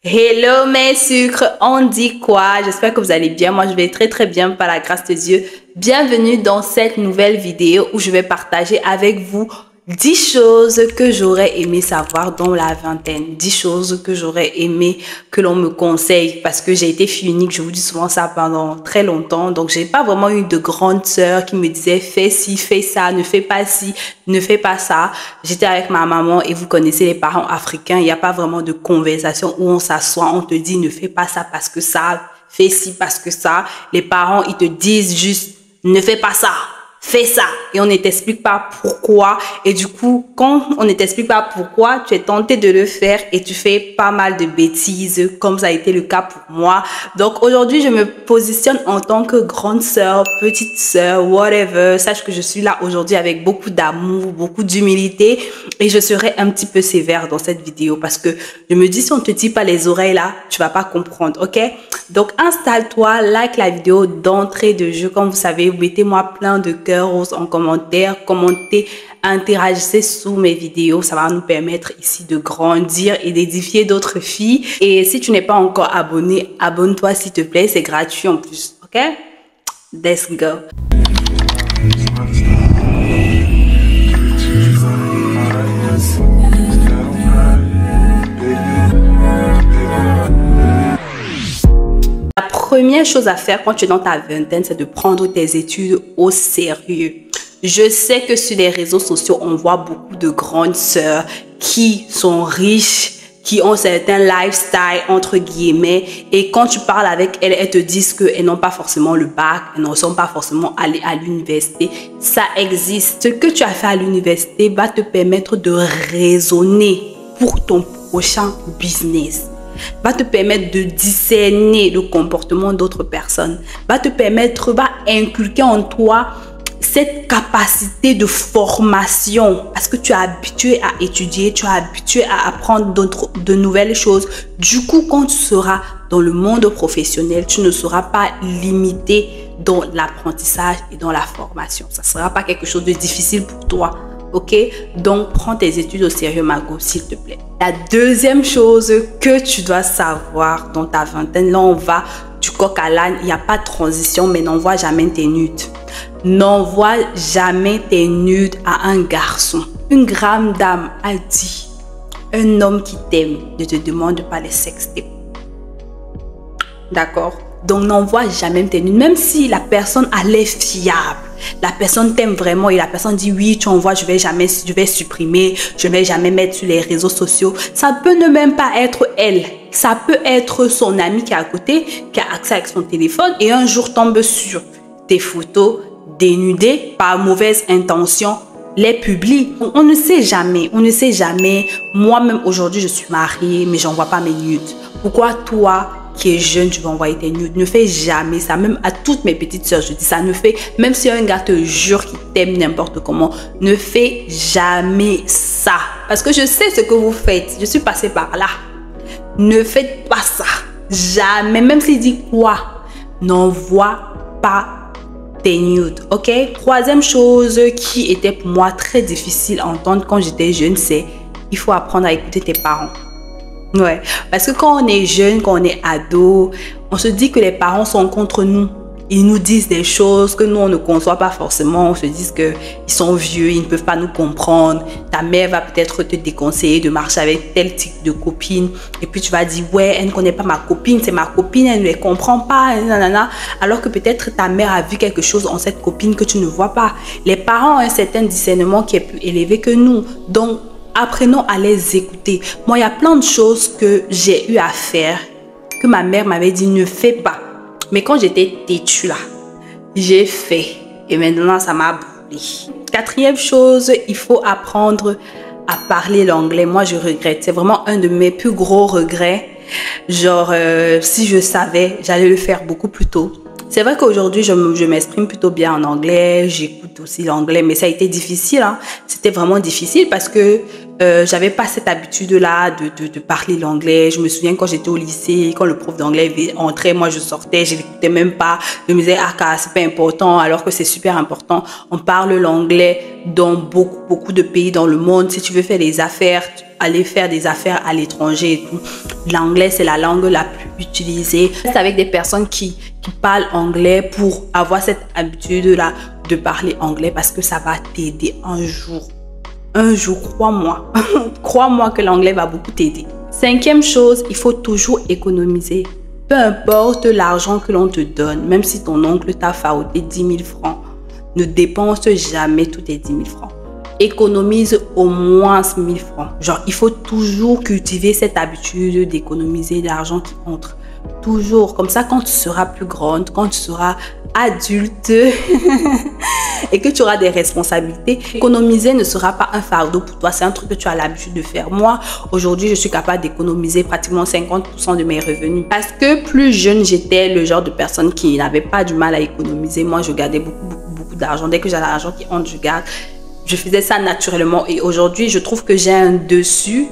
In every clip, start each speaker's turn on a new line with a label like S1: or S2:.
S1: Hello mes sucres, on dit quoi? J'espère que vous allez bien. Moi, je vais très bien par la grâce de Dieu. Bienvenue dans cette nouvelle vidéo où je vais partager avec vous 10 choses que j'aurais aimé savoir dans la vingtaine. 10 choses que j'aurais aimé que l'on me conseille parce que j'ai été fille unique. Je vous dis souvent ça pendant très longtemps. Donc, j'ai pas vraiment eu de grande sœur qui me disait fais ci, fais ça, ne fais pas ci, ne fais pas ça. J'étais avec ma maman et vous connaissez les parents africains. Il n'y a pas vraiment de conversation où on s'assoit, on te dit ne fais pas ça parce que ça, fais ci parce que ça. Les parents, ils te disent juste ne fais pas ça. Fais ça et on ne t'explique pas pourquoi et du coup quand on ne t'explique pas pourquoi tu es tenté de le faire et tu fais pas mal de bêtises comme ça a été le cas pour moi. Donc aujourd'hui je me positionne en tant que grande sœur, petite sœur, whatever. Sache que je suis là aujourd'hui avec beaucoup d'amour, beaucoup d'humilité et je serai un petit peu sévère dans cette vidéo parce que je me dis si on te dit pas les oreilles là tu vas pas comprendre, ok? Donc installe-toi, like la vidéo d'entrée de jeu. Comme vous savez, mettez-moi plein de cœurs roses en commentaire, commentez, interagissez sous mes vidéos. Ça va nous permettre ici de grandir et d'édifier d'autres filles. Et si tu n'es pas encore abonné, abonne-toi s'il te plaît. C'est gratuit en plus, ok? Let's go. La première chose à faire quand tu es dans ta vingtaine, c'est de prendre tes études au sérieux. Je sais que sur les réseaux sociaux, on voit beaucoup de grandes sœurs qui sont riches, qui ont certains lifestyles entre guillemets et quand tu parles avec elles, elles te disent qu'elles n'ont pas forcément le bac, elles ne sont pas forcément allées à l'université. Ça existe. Ce que tu as fait à l'université va te permettre de raisonner pour ton prochain business. Va te permettre de discerner le comportement d'autres personnes, va te permettre, va inculquer en toi cette capacité de formation parce que tu es habitué à étudier, tu es habitué à apprendre de nouvelles choses. Du coup, quand tu seras dans le monde professionnel, tu ne seras pas limité dans l'apprentissage et dans la formation. Ça ne sera pas quelque chose de difficile pour toi. Ok, donc prends tes études au sérieux, Margot, s'il te plaît. La deuxième chose que tu dois savoir dans ta vingtaine, là on va du coq à l'âne, il n'y a pas de transition, mais n'envoie jamais tes nudes. N'envoie jamais tes nudes à un garçon. Une grande dame a dit, un homme qui t'aime ne te demande pas les sextapes. D'accord? Donc n'envoie jamais tes nudes, même si la personne a l'air fiable. La personne t'aime vraiment et la personne dit oui, tu envoies, je vais supprimer, je vais jamais mettre sur les réseaux sociaux. Ça peut ne même pas être elle. Ça peut être son ami qui est à côté, qui a accès avec son téléphone et un jour tombe sur tes photos dénudées par mauvaise intention, les publie. On ne sait jamais, on ne sait jamais. Moi-même aujourd'hui, je suis mariée, mais j'envoie pas mes nudes. Pourquoi toi qui est jeune, tu vas envoyer tes nudes? Ne fais jamais ça. Même à toutes mes petites sœurs, je dis ça. Ne fais, même si un gars te jure qu'il t'aime n'importe comment, ne fais jamais ça. Parce que je sais ce que vous faites. Je suis passée par là. Ne faites pas ça. Jamais. Même s'il dit quoi, n'envoie pas tes nudes. Ok? Troisième chose qui était pour moi très difficile à entendre quand j'étais jeune, c'est il faut apprendre à écouter tes parents. Ouais, parce que quand on est jeune, quand on est ado, on se dit que les parents sont contre nous. Ils nous disent des choses que nous, on ne conçoit pas forcément. On se dit qu'ils sont vieux, ils ne peuvent pas nous comprendre. Ta mère va peut-être te déconseiller de marcher avec tel type de copine. Et puis, tu vas dire, ouais, elle ne connaît pas ma copine, c'est ma copine, elle ne les comprend pas, nanana. Alors que peut-être ta mère a vu quelque chose en cette copine que tu ne vois pas. Les parents ont un certain discernement qui est plus élevé que nous. Donc, apprenons à les écouter. Moi, il y a plein de choses que j'ai eu à faire, que ma mère m'avait dit ne fais pas. Mais quand j'étais têtue là, j'ai fait. Et maintenant, ça m'a brûlé. Quatrième chose, il faut apprendre à parler l'anglais. Moi, je regrette. C'est vraiment un de mes plus gros regrets. Genre, si je savais, j'allais le faire beaucoup plus tôt. C'est vrai qu'aujourd'hui, je m'exprime plutôt bien en anglais. J'écoute aussi l'anglais, mais ça a été difficile. Hein. C'était vraiment difficile parce que j'avais pas cette habitude-là de parler l'anglais. Je me souviens quand j'étais au lycée, quand le prof d'anglais entrait, moi je sortais, je l'écoutais même pas. Je me disais, ah, c'est pas important, alors que c'est super important. On parle l'anglais dans beaucoup de pays dans le monde. Si tu veux faire des affaires, aller faire des affaires à l'étranger et tout, l'anglais, c'est la langue la plus utilisée. C'est avec des personnes qui parlent anglais pour avoir cette habitude-là de parler anglais parce que ça va t'aider un jour. Un jour, crois-moi. Crois-moi que l'anglais va beaucoup t'aider. 5e chose, il faut toujours économiser. Peu importe l'argent que l'on te donne, même si ton oncle t'a faoté 10 000 francs, ne dépense jamais tous tes 10 000 francs. Économise au moins 1 000 francs. Genre, il faut toujours cultiver cette habitude d'économiser l'argent qui entre. Toujours. Comme ça, quand tu seras plus grande, quand tu seras adulte et que tu auras des responsabilités, économiser ne sera pas un fardeau pour toi. C'est un truc que tu as l'habitude de faire. Moi, aujourd'hui, je suis capable d'économiser pratiquement 50% de mes revenus. Parce que plus jeune, j'étais le genre de personne qui n'avait pas du mal à économiser. Moi, je gardais beaucoup d'argent. Dès que j'ai l'argent qui entre, je garde. Je faisais ça naturellement. Et aujourd'hui, je trouve que j'ai un dessus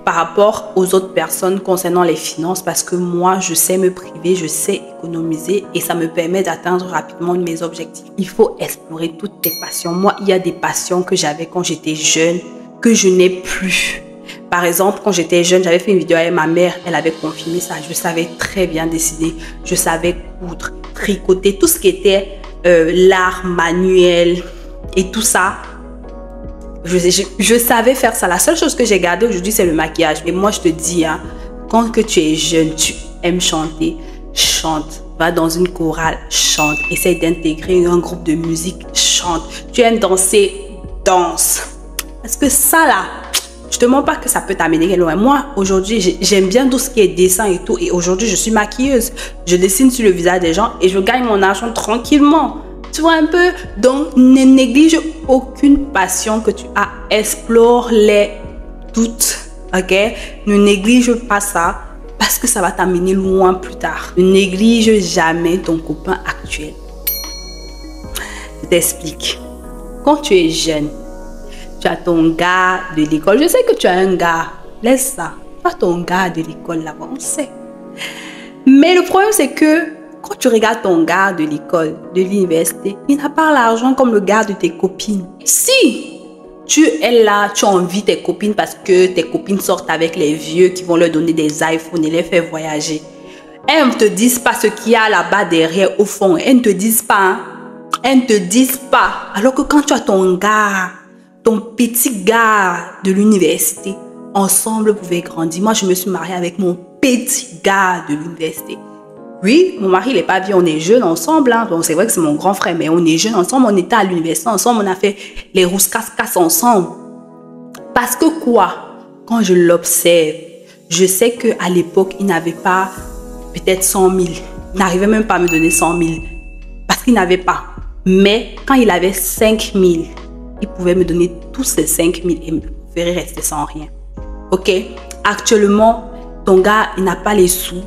S1: par rapport aux autres personnes concernant les finances parce que moi, je sais me priver, je sais économiser et ça me permet d'atteindre rapidement mes objectifs. Il faut explorer toutes tes passions. Moi, il y a des passions que j'avais quand j'étais jeune que je n'ai plus. Par exemple, quand j'étais jeune, j'avais fait une vidéo avec ma mère, elle avait confirmé ça. Je savais très bien décider, je savais coudre, tricoter, tout ce qui était l'art manuel et tout ça. Je savais faire ça. La seule chose que j'ai gardée aujourd'hui, c'est le maquillage. Et moi, je te dis, hein, quand que tu es jeune, tu aimes chanter, chante. Va dans une chorale, chante. Essaye d'intégrer un groupe de musique, chante. Tu aimes danser, danse. Parce que ça, là, je te mens pas que ça peut t'amener loin. Moi, aujourd'hui, j'aime bien tout ce qui est dessin et tout. Et aujourd'hui, je suis maquilleuse. Je dessine sur le visage des gens et je gagne mon argent tranquillement. Tu vois un peu? Donc, ne néglige aucune passion que tu as. Explore-les toutes. Ok? Ne néglige pas ça parce que ça va t'amener loin plus tard. Ne néglige jamais ton copain actuel. Je t'explique. Quand tu es jeune, tu as ton gars de l'école. Je sais que tu as un gars. Laisse ça. Tu as ton gars de l'école là-bas. On sait. Mais le problème, c'est que quand tu regardes ton gars de l'école, de l'université, il n'a pas l'argent comme le gars de tes copines. Si tu es là, tu envies tes copines parce que tes copines sortent avec les vieux qui vont leur donner des iPhones et les faire voyager. Elles ne te disent pas ce qu'il y a là-bas derrière au fond. Elles ne te disent pas. Hein? Elles ne te disent pas. Alors que quand tu as ton gars, ton petit gars de l'université, ensemble vous pouvez grandir. Moi, je me suis mariée avec mon petit gars de l'université. Oui, mon mari, il n'est pas vieux, on est jeunes ensemble. Hein. Donc, c'est vrai que c'est mon grand frère, mais on est jeunes ensemble. On était à l'université ensemble, on a fait les rousses-casse-casse ensemble. Parce que quoi? Quand je l'observe, je sais qu'à l'époque, il n'avait pas peut-être 100 000. Il n'arrivait même pas à me donner 100 000. Parce qu'il n'avait pas. Mais quand il avait 5 000, il pouvait me donner tous ces 5 000 et me ferait rester sans rien. Ok? Actuellement, ton gars, il n'a pas les sous.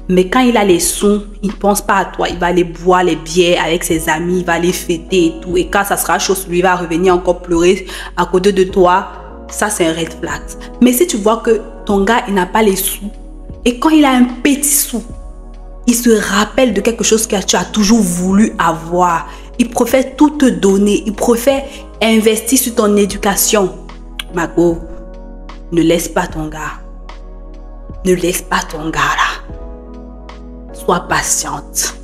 S1: Mais quand il a les sous, il ne pense pas à toi. Il va aller boire les bières avec ses amis, il va aller fêter et tout. Et quand ça sera chaud, lui va revenir encore pleurer à côté de toi. Ça, c'est un red flag. Mais si tu vois que ton gars, il n'a pas les sous, et quand il a un petit sou, il se rappelle de quelque chose que tu as toujours voulu avoir. Il préfère tout te donner. Il préfère investir sur ton éducation. Mago, ne laisse pas ton gars. Ne laisse pas ton gars là. Sois patiente.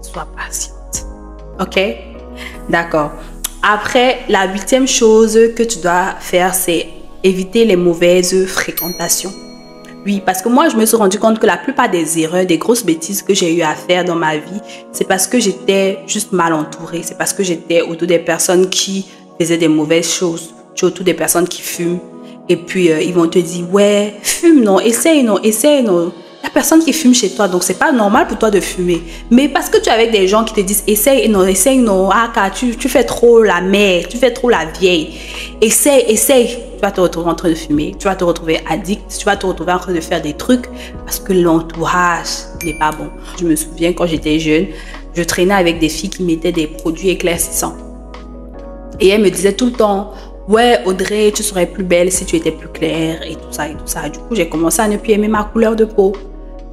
S1: Sois patiente. Ok? D'accord. Après, la 8e chose que tu dois faire, c'est éviter les mauvaises fréquentations. Oui, parce que moi, je me suis rendu compte que la plupart des erreurs, des grosses bêtises que j'ai eu à faire dans ma vie, c'est parce que j'étais juste mal entourée. C'est parce que j'étais autour des personnes qui faisaient des mauvaises choses. Tu es autour des personnes qui fument. Et puis, ils vont te dire, ouais, fume non, essaye non, essaye non. Il n'y a personne qui fume chez toi, donc c'est pas normal pour toi de fumer. Mais parce que tu es avec des gens qui te disent, essaye non, ah, car tu fais trop la mère, tu fais trop la vieille. Essaye. Tu vas te retrouver en train de fumer, tu vas te retrouver addict, tu vas te retrouver en train de faire des trucs parce que l'entourage n'est pas bon. Je me souviens quand j'étais jeune, je traînais avec des filles qui mettaient des produits éclaircissants. Et elles me disaient tout le temps, ouais, Audrey, tu serais plus belle si tu étais plus claire et tout ça et tout ça. Du coup, j'ai commencé à ne plus aimer ma couleur de peau.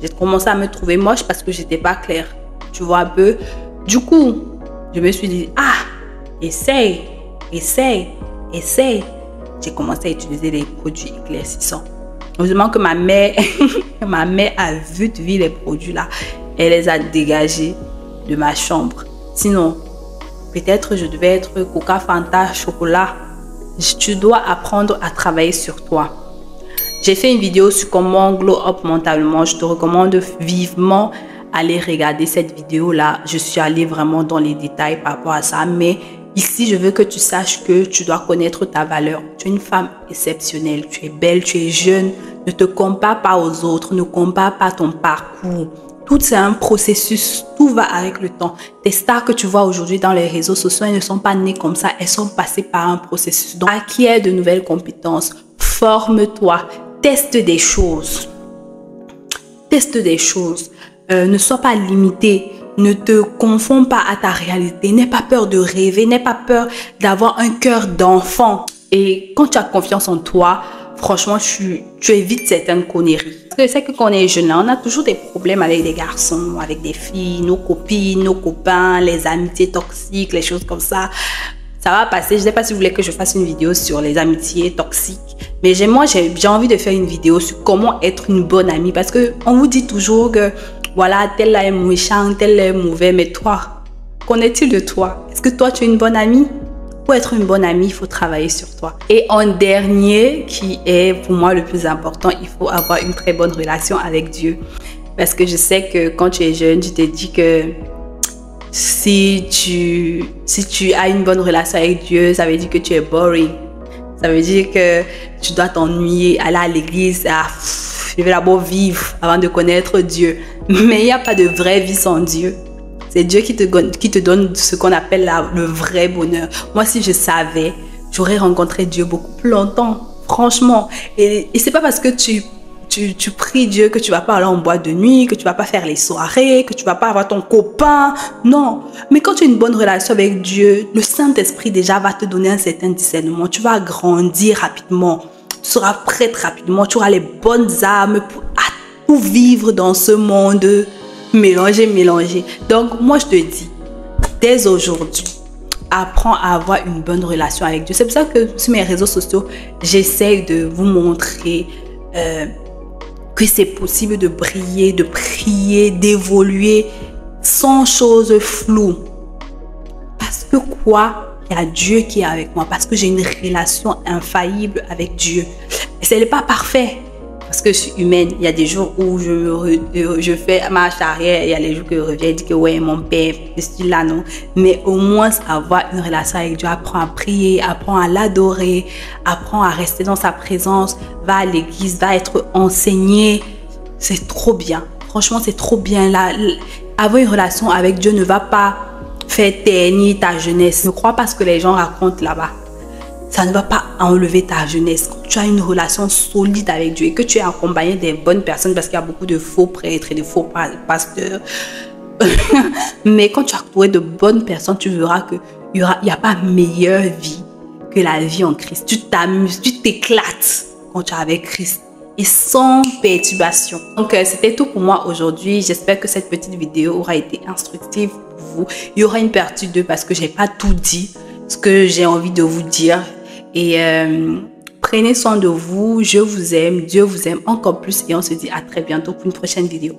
S1: J'ai commencé à me trouver moche parce que j'étais pas claire. Tu vois un peu. Du coup, je me suis dit, essaye. J'ai commencé à utiliser les produits éclaircissants. Heureusement que ma mère a vu les produits là. Elle les a dégagés de ma chambre. Sinon, peut-être je devais être Coca, Fanta, chocolat. Tu dois apprendre à travailler sur toi. J'ai fait une vidéo sur comment glow up mentalement. Je te recommande vivement aller regarder cette vidéo-là. Je suis allée vraiment dans les détails par rapport à ça. Mais ici, je veux que tu saches que tu dois connaître ta valeur. Tu es une femme exceptionnelle. Tu es belle, tu es jeune. Ne te compare pas aux autres. Ne compare pas ton parcours. Tout c'est un processus, tout va avec le temps. Les stars que tu vois aujourd'hui dans les réseaux sociaux, elles ne sont pas nées comme ça, elles sont passées par un processus. Donc, acquiers de nouvelles compétences, forme-toi, teste des choses. Teste des choses. Ne sois pas limité, ne te confonds pas à ta réalité. N'aie pas peur de rêver, n'aie pas peur d'avoir un cœur d'enfant. Et quand tu as confiance en toi, franchement, tu évites certaines conneries. Parce que c'est que quand on est jeune, on a toujours des problèmes avec des garçons, avec des filles, nos copines, nos copains, les amitiés toxiques, les choses comme ça. Ça va passer. Je ne sais pas si vous voulez que je fasse une vidéo sur les amitiés toxiques. Mais moi, j'ai envie de faire une vidéo sur comment être une bonne amie. Parce qu'on vous dit toujours que, voilà, tel là est méchant, tel là est mauvais. Mais toi, qu'en est-il de toi? Est-ce que toi, tu es une bonne amie? Pour être une bonne amie, il faut travailler sur toi. Et en dernier, qui est pour moi le plus important, il faut avoir une très bonne relation avec Dieu. Parce que je sais que quand tu es jeune, tu te dis que si tu as une bonne relation avec Dieu, ça veut dire que tu es boring. Ça veut dire que tu dois t'ennuyer, aller à l'église, je vais d'abord vivre avant de connaître Dieu. Mais il n'y a pas de vraie vie sans Dieu. C'est Dieu qui te donne ce qu'on appelle le vrai bonheur. Moi, si je savais, j'aurais rencontré Dieu beaucoup plus longtemps, franchement. Et c'est pas parce que tu pries Dieu que tu vas pas aller en boîte de nuit, que tu vas pas faire les soirées, que tu vas pas avoir ton copain. Non. Mais quand tu as une bonne relation avec Dieu, le Saint-Esprit déjà va te donner un certain discernement. Tu vas grandir rapidement. Tu seras prête rapidement. Tu auras les bonnes armes pour vivre dans ce monde. Mélanger. Donc, moi, je te dis, dès aujourd'hui, apprends à avoir une bonne relation avec Dieu. C'est pour ça que sur mes réseaux sociaux, j'essaie de vous montrer que c'est possible de briller, de prier, d'évoluer sans choses floues. Parce que quoi? Il y a Dieu qui est avec moi. Parce que j'ai une relation infaillible avec Dieu. Et ce n'est pas parfait. Parce que je suis humaine, il y a des jours où je fais marche arrière, il y a les jours que je reviens et dis que ouais, mon père, je suis là, non. Mais au moins, avoir une relation avec Dieu, apprends à prier, apprends à l'adorer, apprends à rester dans sa présence, va à l'église, va être enseigné. C'est trop bien. Franchement, c'est trop bien. Là, avoir une relation avec Dieu ne va pas faire ternir ta jeunesse. Ne crois pas ce que les gens racontent là-bas. Ça ne va pas enlever ta jeunesse. Quand tu as une relation solide avec Dieu et que tu es accompagné des bonnes personnes, parce qu'il y a beaucoup de faux prêtres et de faux pasteurs. Mais quand tu as trouvé de bonnes personnes, tu verras qu'il n'y a pas meilleure vie que la vie en Christ. Tu t'amuses, tu t'éclates quand tu es avec Christ et sans perturbation. Donc, c'était tout pour moi aujourd'hui. J'espère que cette petite vidéo aura été instructive pour vous. Il y aura une partie 2 parce que je n'ai pas tout dit, ce que j'ai envie de vous dire. Et prenez soin de vous, je vous aime, Dieu vous aime encore plus et on se dit à très bientôt pour une prochaine vidéo.